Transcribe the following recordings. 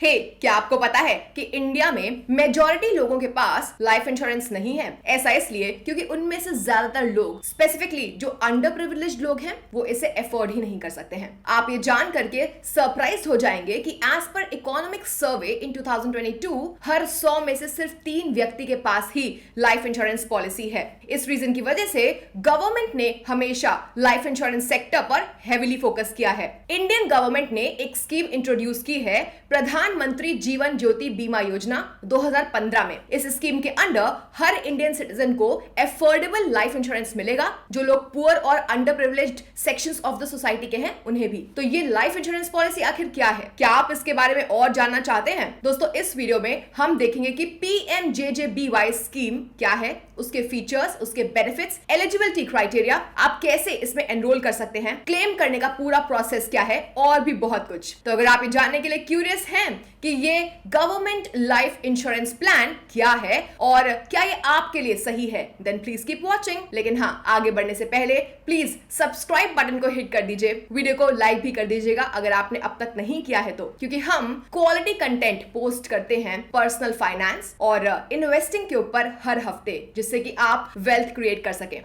हे, क्या आपको पता है कि इंडिया में मेजॉरिटी लोगों के पास लाइफ इंश्योरेंस नहीं है? ऐसा इसलिए क्योंकि उनमें से ज्यादातर लोग, स्पेसिफिकली जो अंडर प्रिविलेज्ड लोग हैं, वो इसे अफोर्ड ही नहीं कर सकते हैं। आप ये जान करके सरप्राइज हो जाएंगे कि एज पर इकोनॉमिक सर्वे इन 2022 हर 100 में से सिर्फ 3 व्यक्ति के पास ही लाइफ इंश्योरेंस पॉलिसी है। इस रीजन की वजह से गवर्नमेंट ने हमेशा लाइफ इंश्योरेंस सेक्टर पर हेवीली फोकस किया है। इंडियन गवर्नमेंट ने एक स्कीम इंट्रोड्यूस की है, प्रधानमंत्री जीवन ज्योति बीमा योजना 2015 में। इस स्कीम के अंडर हर इंडियन सिटीजन को अफोर्डेबल लाइफ इंश्योरेंस मिलेगा। जो लोग पुअर और under privileged sections of the society के हैं, उन्हें भी। तो ये लाइफ इंश्योरेंस पॉलिसी आखिर क्या है? क्या आप इसके बारे में और जानना चाहते हैं? दोस्तों, इस वीडियो में हम देखेंगे कि PMJJBY स्कीम क्या है, उसके फीचर्स, उसके बेनिफिट्स, एलिजिबिलिटी क्राइटेरिया, आप कैसे इसमें एनरोल कर सकते हैं, क्लेम करने का पूरा प्रोसेस क्या है, और भी बहुत कुछ। तो अगर आप ये जानने के लिए क्यूरियस हैं कि ये गवर्नमेंट लाइफ इंश्योरेंस प्लान क्या है और क्या ये आपके लिए सही है, देन प्लीज कीप वॉचिंग। लेकिन हाँ, आगे बढ़ने से पहले प्लीज सब्सक्राइब बटन को हिट कर दीजिए, वीडियो को लाइक भी कर दीजिएगा अगर आपने अब तक नहीं किया है तो, क्योंकि हम क्वालिटी कंटेंट पोस्ट करते हैं पर्सनल फाइनेंस और इन्वेस्टिंग के ऊपर हर हफ्ते, जिससे कि आप वेल्थ क्रिएट कर सकें।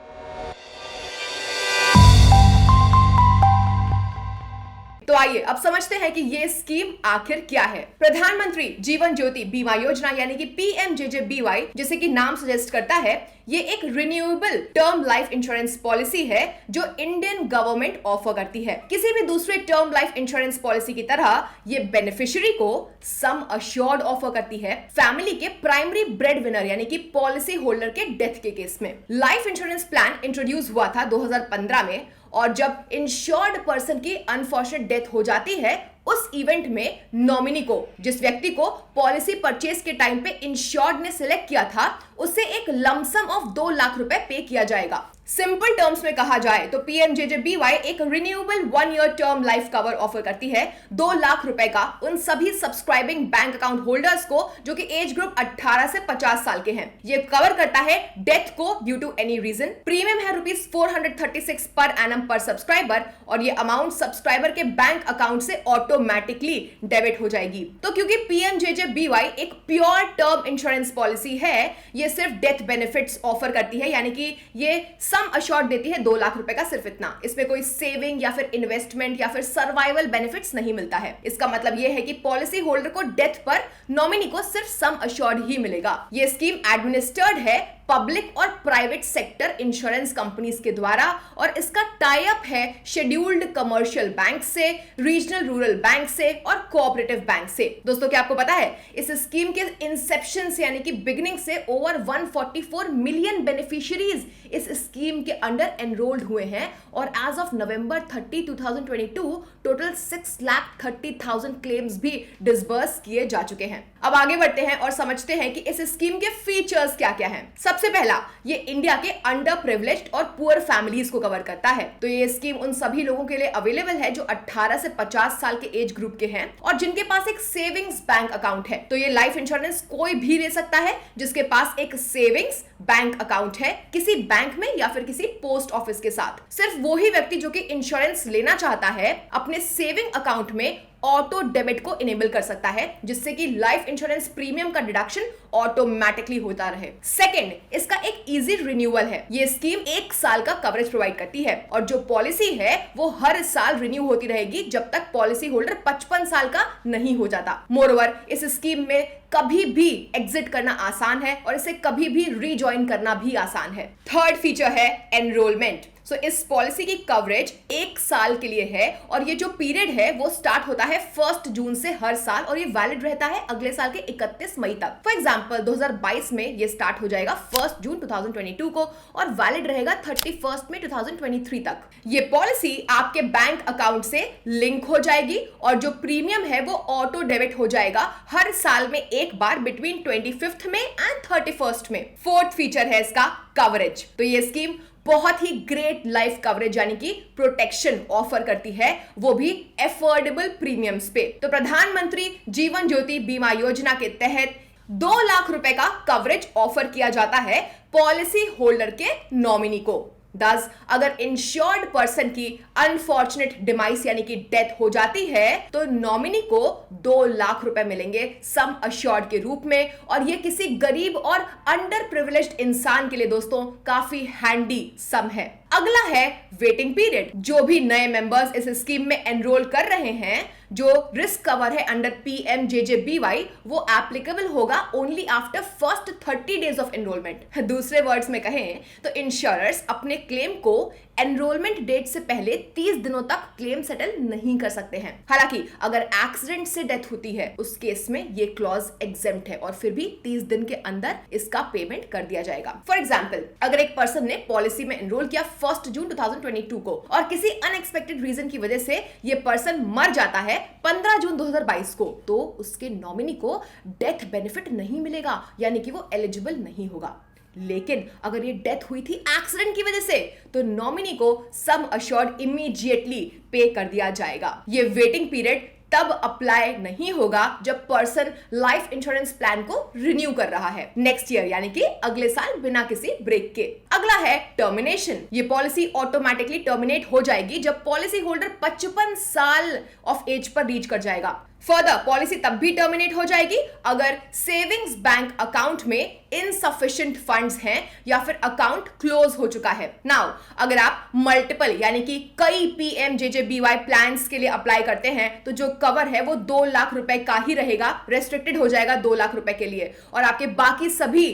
तो आइए अब समझते हैं कि ये स्कीम आखिर क्या है। प्रधानमंत्री जीवन ज्योति बीमा योजना यानी कि PMJJBY, जैसे कि नाम सजेस्ट करता है, ये एक renewable term life insurance policy है जो इंडियन गवर्नमेंट ऑफर करती है। किसी भी दूसरे टर्म लाइफ इंश्योरेंस पॉलिसी की तरह ये बेनिफिशियरी को सम अश्योर्ड ऑफर करती है फैमिली के प्राइमरी ब्रेड विनर यानी कि पॉलिसी होल्डर के डेथ के केस में। लाइफ इंश्योरेंस प्लान इंट्रोड्यूस हुआ था 2015 में, और जब इंश्योर्ड पर्सन की अनफॉर्चुनेट डेथ हो जाती है, उस इवेंट में नॉमिनी को, जिस व्यक्ति को पॉलिसी परचेज के टाइम पे इंश्योर्ड ने सिलेक्ट किया था, उसे एक लमसम ऑफ 2 लाख रुपए पे किया जाएगा। सिंपल टर्म्स में कहा जाए तो PMJJBY एक renewable 1 year term life cover offer करती है 2 लाख रुपए का उन सभी सब्सक्राइबिंग बैंक अकाउंट होल्डर्स को जो कि एज ग्रुप 18 से 50 साल के हैं। ये कवर करता है डेथ को due to any reason. Premium है ₹436 पर एनम पर सब्सक्राइबर, और ये अमाउंट सब्सक्राइबर के बैंक अकाउंट से ऑटोमेटिकली डेबिट हो जाएगी। तो क्योंकि PMJJBY एक प्योर टर्म इंश्योरेंस पॉलिसी है, ये सिर्फ डेथ बेनिफिट्स ऑफर करती है, यानी कि ये सम अश्योर्ड देती है 2 लाख रुपए का, सिर्फ इतना। इसमें कोई सेविंग या फिर इन्वेस्टमेंट या फिर सर्वाइवल बेनिफिट्स नहीं मिलता है। इसका मतलब यह है कि पॉलिसी होल्डर को डेथ पर नॉमिनी को सिर्फ सम अश्योर्ड ही मिलेगा। ये स्कीम एडमिनिस्टर्ड है पब्लिक और प्राइवेट सेक्टर इंश्योरेंस कंपनीज के द्वारा, और इसका टाई अप है शेड्यूल्ड कमर्शियल बैंक से, रीजनल रूरल बैंक से और कोऑपरेटिव बैंक से। दोस्तों, क्या आपको पता है इस स्कीम के इंसेप्शन से यानी कि बिगिनिंग से ओवर 144 मिलियन बेनिफिशियरीज इस स्कीम के अंडर एनरोल्ड हुए हैं, और as of November 30, 2022 total 6,30,000 claims भी डिसबर्स किए जा चुके हैं। अब आगे बढ़ते हैं और समझते हैं कि इस स्कीम के फीचर्स क्या क्या हैं। सबसे पहला, ये इंडिया के अंडर प्रिविलेज्ड और पुअर फैमिलीज को कवर करता है। तो ये स्कीम उन सभी लोगों के लिए अवेलेबल है जो 18 से 50 साल के एज ग्रुप के हैं और जिनके पास एक सेविंग्स बैंक अकाउंट है। तो ये लाइफ इंश्योरेंस कोई भी ले सकता है जिसके पास एक सेविंग्स बैंक अकाउंट है किसी बैंक में या फिर किसी पोस्ट ऑफिस के साथ। सिर्फ वही व्यक्ति जो कि इंश्योरेंस लेना चाहता है अपने सेविंग अकाउंट में ऑटो डेबिट को इनेबल कर सकता है, जिससे कि लाइफ इंश्योरेंस प्रीमियम का डिडक्शन ऑटोमेटिकली होता रहे। सेकंड, इसका एक इजी रिन्यूअल है। ये स्कीम 1 साल का कवरेज प्रोवाइड करती है, और जो पॉलिसी है वो हर साल रिन्यू होती रहेगी जब तक पॉलिसी होल्डर 55 साल का नहीं हो जाता। मोरओवर, इस स्कीम में कभी भी एग्जिट करना आसान है और इसे कभी भी रीजॉइन करना भी आसान है। थर्ड फीचर है एनरोलमेंट। सो इस पॉलिसी की कवरेज 1 साल के लिए है, और ये जो पीरियड है वो स्टार्ट होता है 1 जून से हर साल, और ये वैलिड रहता है अगले साल के 31 मई तक। फॉर एग्जांपल 2022 में ये स्टार्ट हो जाएगा 1 जून 2022 को और वैलिड रहेगा 31 मई 2023 तक। ये पॉलिसी आपके बैंक अकाउंट से लिंक हो जाएगी, और जो प्रीमियम है वो ऑटो डेबिट हो जाएगा हर साल में एक बार बिटवीन 25 में एंड 31 में। फोर्थ फीचर है इसका कवरेज। तो ये स्कीम बहुत ही ग्रेट लाइफ कवरेज यानी कि प्रोटेक्शन ऑफर करती है, वो भी अफोर्डेबल प्रीमियम्स पे। तो प्रधानमंत्री जीवन ज्योति बीमा योजना के तहत 2 लाख रुपए का कवरेज ऑफर किया जाता है पॉलिसी होल्डर के नॉमिनी को। दस अगर इंश्योर्ड पर्सन की अनफॉर्चुनेट डिमाइस यानी कि डेथ हो जाती है तो नॉमिनी को 2 लाख रुपए मिलेंगे सम अश्योर्ड के रूप में, और ये किसी गरीब और अंडर प्रिविलेज्ड इंसान के लिए दोस्तों काफी हैंडी सम है। अगला है वेटिंग पीरियड। जो भी नए मेंबर्स इस स्कीम में एनरोल कर रहे हैं, जो रिस्क कवर है अंडर PMJJBY, वो एप्लीकेबल होगा only after first 30 days of enrolment. दूसरे वर्ड्स में कहें तो इंश्योरर्स अपने क्लेम को एनरोलमेंट डेट से पहले 30 दिनों तक क्लेम सेटल नहीं कर सकते हैं। हालांकि अगर एक्सीडेंट से डेथ होती है उस केस में ये क्लॉज एग्जेम्प्ट है और फिर भी 30 दिन के अंदर इसका पेमेंट कर दिया जाएगा। फॉर एग्जाम्पल, अगर एक पर्सन ने पॉलिसी में एनरोल किया 1 जून 2022 को और किसी अनएक्सपेक्टेड रीजन की वजह से ये पर्सन मर जाता है 15 जून 2022 को, तो उसके नॉमिनी को डेथ बेनिफिट नहीं मिलेगा, यानी कि वो एलिजिबल नहीं होगा। लेकिन अगर ये डेथ हुई थी एक्सीडेंट की वजह से तो नॉमिनी को सम अश्योर्ड इमीडिएटली पे कर दिया जाएगा। ये वेटिंग पीरियड तब अप्लाई नहीं होगा जब पर्सन लाइफ इंश्योरेंस प्लान को रिन्यू कर रहा है नेक्स्ट ईयर, यानी कि अगले साल बिना किसी ब्रेक के। अगला है टर्मिनेशन। ये पॉलिसी ऑटोमेटिकली टर्मिनेट हो जाएगी जब पॉलिसी होल्डर 55 साल ऑफ एज पर रीच कर जाएगा। फर्दर पॉलिसी तब भी टर्मिनेट हो जाएगी अगर सेविंग्स बैंक अकाउंट में इनसफिशिएंट फंड्स हैं या फिर अकाउंट क्लोज हो चुका है। नाउ अगर आप मल्टीपल यानी कि कई PMJJBY प्लान्स के लिए अप्लाई करते हैं तो जो कवर है वो 2 लाख रुपए का ही रहेगा, रेस्ट्रिक्टेड हो जाएगा 2 लाख रुपए के लिए, और आपके बाकी सभी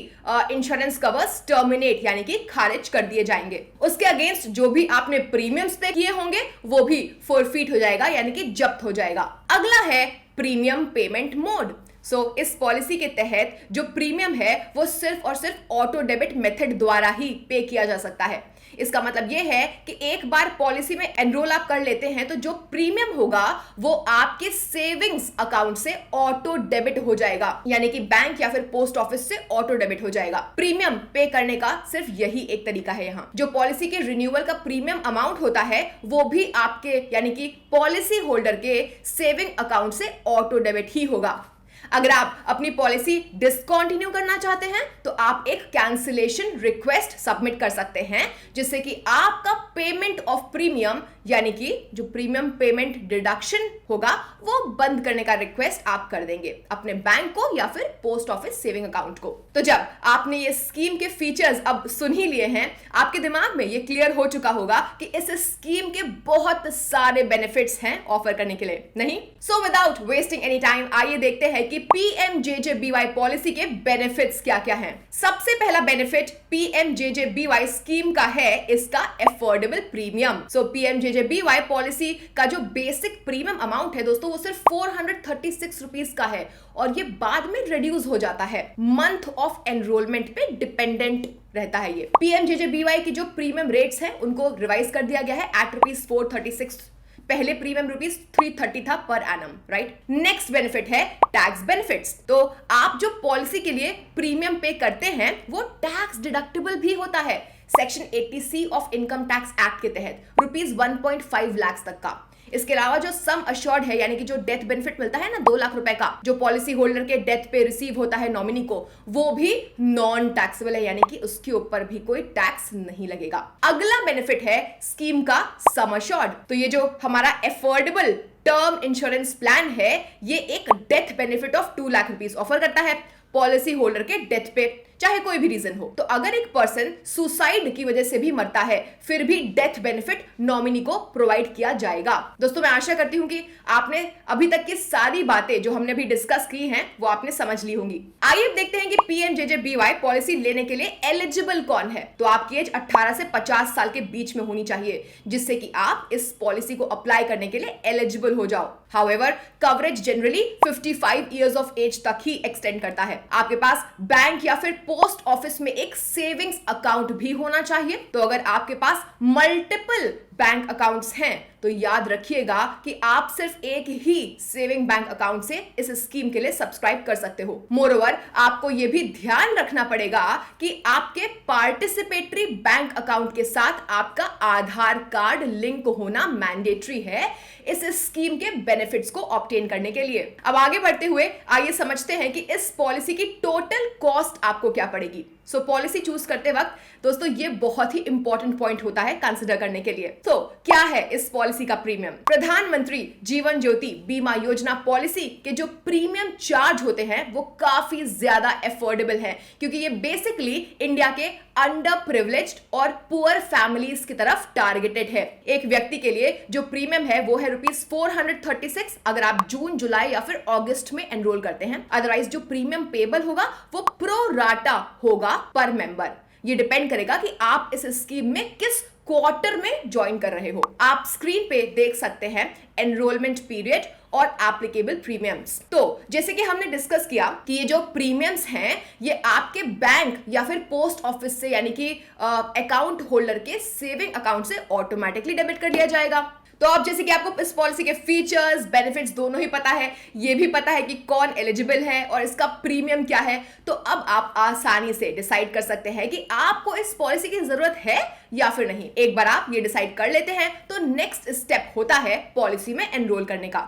इंश्योरेंस कवर्स टर्मिनेट यानी कि खारिज कर दिए जाएंगे। उसके अगेंस्ट जो भी आपने प्रीमियम्स पे किए होंगे वो भी फोरफीट हो जाएगा यानी कि जब्त हो जाएगा। अगला है प्रीमियम पेमेंट मोड। इस पॉलिसी के तहत जो प्रीमियम है वो सिर्फ और सिर्फ ऑटो डेबिट मेथड द्वारा ही पे किया जा सकता है। इसका मतलब यह है कि एक बार पॉलिसी में एनरोल आप कर लेते हैं तो जो प्रीमियम होगा वो आपके सेविंग्स अकाउंट से ऑटो डेबिट हो जाएगा, यानी कि बैंक या फिर पोस्ट ऑफिस से ऑटो डेबिट हो जाएगा। प्रीमियम पे करने का सिर्फ यही एक तरीका है। यहाँ जो पॉलिसी के रिन्यूअल का प्रीमियम अमाउंट होता है वो भी आपके यानी कि पॉलिसी होल्डर के सेविंग अकाउंट से ऑटो डेबिट ही होगा। अगर आप अपनी पॉलिसी डिसकंटिन्यू करना चाहते हैं तो आप एक कैंसिलेशन रिक्वेस्ट सबमिट कर सकते हैं जिससे कि आपका पेमेंट ऑफ प्रीमियम यानी कि जो प्रीमियम पेमेंट डिडक्शन होगा वो बंद करने का रिक्वेस्ट आप कर देंगे अपने बैंक को या फिर पोस्ट ऑफिस सेविंग अकाउंट को। तो जब आपने ये स्कीम के फीचर्स अब सुन ही लिए हैं, आपके दिमाग में ये क्लियर हो चुका होगा कि इस स्कीम के बहुत सारे बेनिफिट्स हैं ऑफर करने के लिए, नहीं? So without wasting any time आइए देखते हैं कि PMJJBY पॉलिसी के बेनिफिट्स क्या क्या हैं। सबसे पहला बेनिफिट PMJJBY स्कीम का है इसका अफोर्डेबल प्रीमियम। PMJJBY पॉलिसी का जो बेसिक प्रीमियम अमाउंट है दोस्तों वो सिर्फ 436 रुपीस का है और ये बाद में रिड्यूस हो जाता है, मंथ ऑफ एनरोलमेंट पे डिपेंडेंट रहता है। ये PMJJBY की जो प्रीमियम रेट्स हैं उनको रिवाइज कर दिया गया है एट ₹436। पहले प्रीमियम ₹330 था per annum, right? Next benefit है टैक्स बेनिफिट्स। तो आप जो पॉलिसी के लिए प्रीमियम पे करते हैं वो टैक्स डिडक्टेबल भी होता है section 80C of income tax act के तहत ₹1.5 लाख तक का। इसके अलावा जो सम अश्योर्ड है यानी कि जो डेथ बेनिफिट मिलता है ना 2 लाख रुपए का, जो पॉलिसी होल्डर के डेथ पे रिसीव होता है नॉमिनी को, वो भी नॉन टैक्सेबल है यानी कि उसके ऊपर भी कोई टैक्स नहीं लगेगा। अगला बेनिफिट है स्कीम का सम अश्योर्ड। तो ये जो हमारा अफोर्डेबल टर्म इंश्योरेंस प्लान है ये एक death benefit of 2 lakh rupees offer करता है पॉलिसी होल्डर के डेथ पे, चाहे कोई भी रीजन हो। तो अगर एक पर्सन सुसाइड की वजह से भी मरता है फिर भी डेथ बेनिफिट नॉमिनी को प्रोवाइड किया जाएगा। दोस्तों मैं आशा करती हूं कि आपने अभी तक की सारी बातें जो हमने भी डिस्कस की हैं वो आपने समझ ली होंगी। आइए देखते हैं कि PMJJBY पॉलिसी लेने के लिए एलिजिबल कौन है। तो आपकी एज 18 से 50 साल के बीच में होनी चाहिए जिससे कि आप इस पॉलिसी को अप्लाई करने के लिए एलिजिबल हो जाओ। However coverage generally 55 years of age तक ही एक्सटेंड करता है। आपके पास बैंक या फिर पोस्ट ऑफिस में एक सेविंग्स अकाउंट भी होना चाहिए। तो अगर आपके पास मल्टीपल बैंक अकाउंट्स हैं तो याद रखिएगा कि आप सिर्फ एक ही सेविंग बैंक अकाउंट से इस स्कीम के लिए सब्सक्राइब कर सकते हो। मोरओवर आपको यह भी ध्यान रखना पड़ेगा कि आपके पार्टिसिपेटरी बैंक अकाउंट के साथ आपका आधार कार्ड लिंक होना मैंडेटरी है इस स्कीम के बेनिफिट्स को ऑब्टेन करने के लिए। अब आगे बढ़ते हुए आइए समझते हैं कि इस पॉलिसी की टोटल कॉस्ट आपको क्या पड़ेगी। सो पॉलिसी चूज करते वक्त दोस्तों ये बहुत ही इंपॉर्टेंट पॉइंट होता है कंसिडर करने के लिए। तो क्या है इस पॉलिसी का प्रीमियम? प्रधानमंत्री जीवन ज्योति बीमा योजना पॉलिसी के जो प्रीमियम चार्ज होते हैं वो काफी ज्यादा एफोर्डेबल है, क्योंकि ये बेसिकली इंडिया के अंडर प्रिविलेज्ड और पुअर फैमिलीज की तरफ टारगेटेड है। एक व्यक्ति के लिए जो प्रीमियम है वो है ₹436 अगर आप जून, जुलाई या फिर अगस्त में एनरोल करते हैं। अदरवाइज जो प्रीमियम पेबल होगा वो प्रो राटा होगा पर मेंबर। ये डिपेंड करेगा कि आप इस स्कीम में किस क्वार्टर में ज्वाइन कर रहे हो। आप स्क्रीन पे देख सकते हैं एनरोलमेंट पीरियड और एप्लीकेबल प्रीमियम्स। तो जैसे कि हमने डिस्कस किया कि ये जो प्रीमियम्स हैं ये आपके बैंक या फिर पोस्ट ऑफिस से यानी कि अकाउंट होल्डर के सेविंग अकाउंट से ऑटोमेटिकली डेबिट कर लिया जाएगा। तो अब जैसे कि आपको इस पॉलिसी के फीचर्स, बेनिफिट्स दोनों ही पता है, ये भी पता है कि कौन एलिजिबल है और इसका प्रीमियम क्या है, तो अब आप आसानी से डिसाइड कर सकते हैं कि आपको इस पॉलिसी की जरूरत है या फिर नहीं। एक बार आप ये डिसाइड कर लेते हैं तो नेक्स्ट स्टेप होता है पॉलिसी में एनरोल करने का।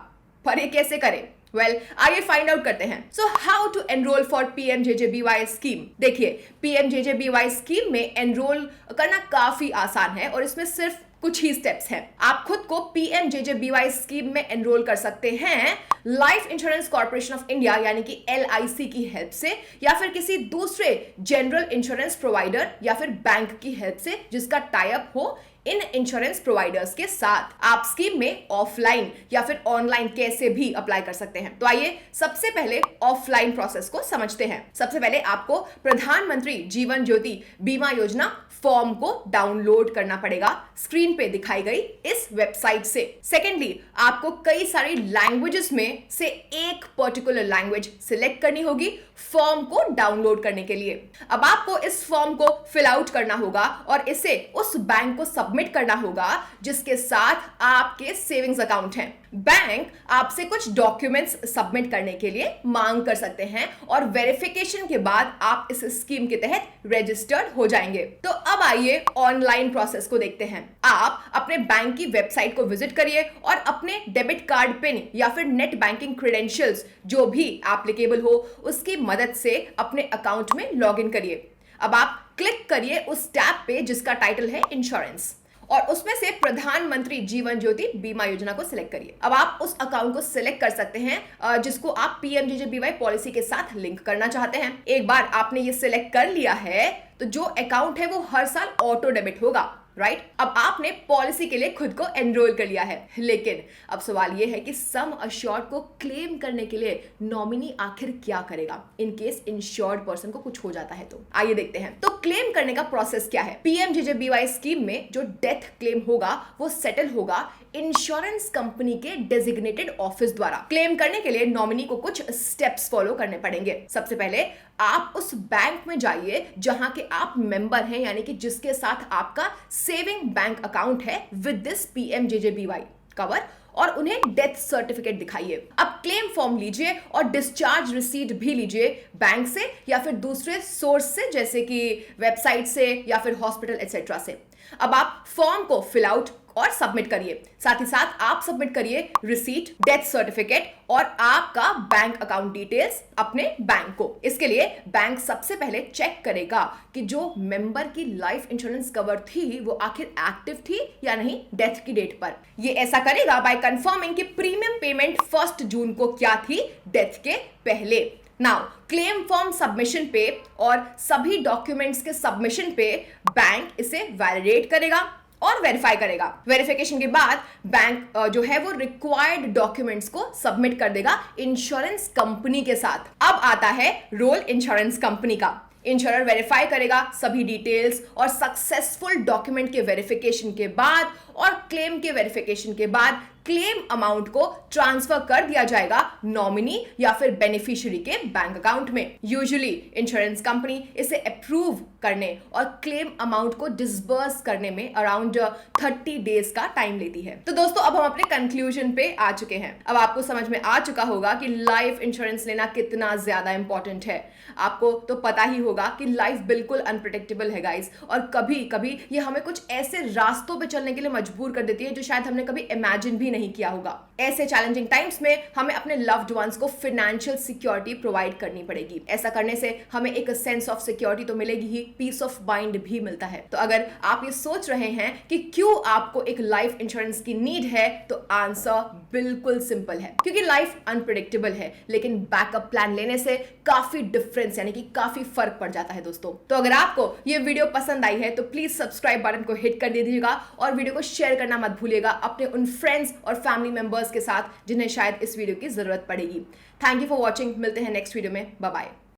पर ये कैसे करें? आइए फाइंड आउट करते हैं। So how to enrol for PMJJBY scheme. देखिए, PMJJBY स्कीम में एनरोल करना काफी आसान है और इसमें सिर्फ कुछ ही स्टेप्स हैं। आप खुद को PMJJBY स्कीम में एनरोल कर सकते हैं life insurance corporation of India यानी कि LIC की हेल्प से, या फिर किसी दूसरे जनरल इंश्योरेंस प्रोवाइडर या फिर बैंक की हेल्प से जिसका टाई अप हो इन इंश्योरेंस प्रोवाइडर्स के साथ। आप स्कीम में ऑफलाइन या फिर ऑनलाइन कैसे भी अप्लाई कर सकते हैं। तो आइए सबसे पहले ऑफलाइन प्रोसेस को समझते हैं। सबसे पहले आपको प्रधानमंत्री जीवन ज्योति बीमा योजना फॉर्म को डाउनलोड करना पड़ेगा स्क्रीन पे दिखाई गई इस वेबसाइट से। सेकेंडली, आपको कई सारी लैंग्वेजेस में से एक पर्टिकुलर लैंग्वेज सिलेक्ट करनी होगी फॉर्म को डाउनलोड करने के लिए। अब आपको इस फॉर्म को फिल आउट करना होगा और इसे उस बैंक को सबमिट करना होगा जिसके साथ आपके सेविंग्स अकाउंट हैं। बैंक आपसे कुछ डॉक्यूमेंट्स सबमिट करने के लिए मांग कर सकते हैं और वेरिफिकेशन के बाद आप इस स्कीम के तहत रजिस्टर्ड हो जाएंगे। तो अब आइए ऑनलाइन प्रोसेस को देखते हैं। आप अपने बैंक की वेबसाइट को विजिट करिए और अपने डेबिट कार्ड पिन या फिर नेट बैंकिंग क्रेडेंशियल्स जो भी एप्लीकेबल हो उसकी मदद से अपने अकाउंट में लॉग इन करिए। अब आप क्लिक करिए उस टैब पे जिसका टाइटल है इंश्योरेंस और उसमें से प्रधानमंत्री जीवन ज्योति बीमा योजना को सिलेक्ट करिए। अब आप उस अकाउंट को सिलेक्ट कर सकते हैं जिसको आप PMJJBY पॉलिसी के साथ लिंक करना चाहते हैं। एक बार आपने ये सिलेक्ट कर लिया है तो जो अकाउंट है वो हर साल ऑटो डेबिट होगा, राइट? अब आपने पॉलिसी के लिए खुद को एनरोल कर लिया है, लेकिन अब सवाल यह है कि सम अश्योर्ड को क्लेम करने के लिए नॉमिनी आखिर क्या करेगा इन केस इंश्योर्ड पर्सन को कुछ हो जाता है। तो आइए देखते हैं। तो क्लेम करने का प्रोसेस क्या है? PMJJBY स्कीम में जो डेथ क्लेम होगा वो सेटल होगा इंश्योरेंस कंपनी के डेजिग्नेटेड ऑफिस द्वारा। क्लेम करने के लिए नॉमिनी को कुछ स्टेप्स फॉलो करने पड़ेंगे। सबसे पहले आप उस बैंक में जाइए जहां के आप मेंबर हैं, यानी कि जिसके साथ आपका सेविंग बैंक अकाउंट है विद दिस PMJJBY कवर, और उन्हें डेथ सर्टिफिकेट दिखाइए। अब क्लेम फॉर्म लीजिए और डिस्चार्ज रिसीट भी लीजिए बैंक से या फिर दूसरे सोर्स से जैसे कि वेबसाइट से या फिर हॉस्पिटल एक्सेट्रा से। अब आप फॉर्म को फिल आउट और सबमिट करिए। साथ ही साथ आप सबमिट करिए रिसीट, डेथ सर्टिफिकेट और आपका बैंक अकाउंट डिटेल्स अपने बैंक को। इसके लिए बैंक सबसे पहले चेक करेगा कि जो मेंबर की लाइफ इंश्योरेंस कवर थी वो आखिर एक्टिव थी या नहीं डेथ की डेट पर। ये ऐसा करेगा बाय कंफर्मिंग कि प्रीमियम पेमेंट 1 जून को क्या थी डेथ के पहले। नाउ क्लेम फॉर्म सबमिशन पे और सभी डॉक्यूमेंट्स के सबमिशन पे बैंक इसे वैलिडेट करेगा और वेरीफाई करेगा। वेरिफिकेशन के बाद बैंक जो है वो रिक्वायर्ड डॉक्यूमेंट्स को सबमिट कर देगा इंश्योरेंस कंपनी के साथ। अब आता है रोल इंश्योरेंस कंपनी का। इंश्योरर वेरीफाई करेगा सभी डिटेल्स और सक्सेसफुल डॉक्यूमेंट के वेरिफिकेशन के बाद और क्लेम के वेरिफिकेशन के बाद क्लेम अमाउंट को ट्रांसफर कर दिया जाएगा नॉमिनी या फिर बेनिफिशियरी के बैंक अकाउंट में। यूजुअली इंश्योरेंस कंपनी इसे अप्रूव करने और क्लेम अमाउंट को डिसबर्स करने में अराउंड 30 डेज का टाइम लेती है। तो दोस्तों अब हम अपने कंक्लूजन पे आ चुके हैं। अब आपको समझ में आ चुका होगा कि लाइफ इंश्योरेंस लेना कितना ज्यादा इंपॉर्टेंट है। आपको तो पता ही होगा कि लाइफ बिल्कुल अनप्रेडिक्टेबल है गाइस, और कभी कभी ये हमें कुछ ऐसे रास्तों पे चलने के लिए मजबूर कर देती है जो शायद हमने कभी इमेजिन भी नहीं किया होगा। ऐसे चैलेंजिंग टाइम्स में हमें अपने लव्ड वंस को फाइनेंशियल सिक्योरिटी प्रोवाइड करनी पड़ेगी। ऐसा करने से हमें एक सेंस ऑफ सिक्योरिटी तो मिलेगी ही, पीस ऑफ माइंड भी मिलता है। तो अगर आप ये सोच रहे हैं कि क्यों आपको एक लाइफ इंश्योरेंस की नीड है, तो आंसर बिल्कुल सिंपल है, क्योंकि लाइफ अनप्रेडिक्टेबल है, लेकिन बैकअप प्लान लेने से काफी डिफरेंस यानी कि काफी फर्क पड़ जाता है दोस्तों। तो अगर आपको ये वीडियो पसंद आई है तो प्लीज सब्सक्राइब बटन को हिट कर दीजिएगा और वीडियो को शेयर करना मत भूलिएगा अपने उन फ्रेंड्स और फैमिली मेंबर्स के साथ जिन्हें शायद इस वीडियो की जरूरत पड़ेगी। Thank you for watching. मिलते हैं नेक्स्ट वीडियो में। Bye bye.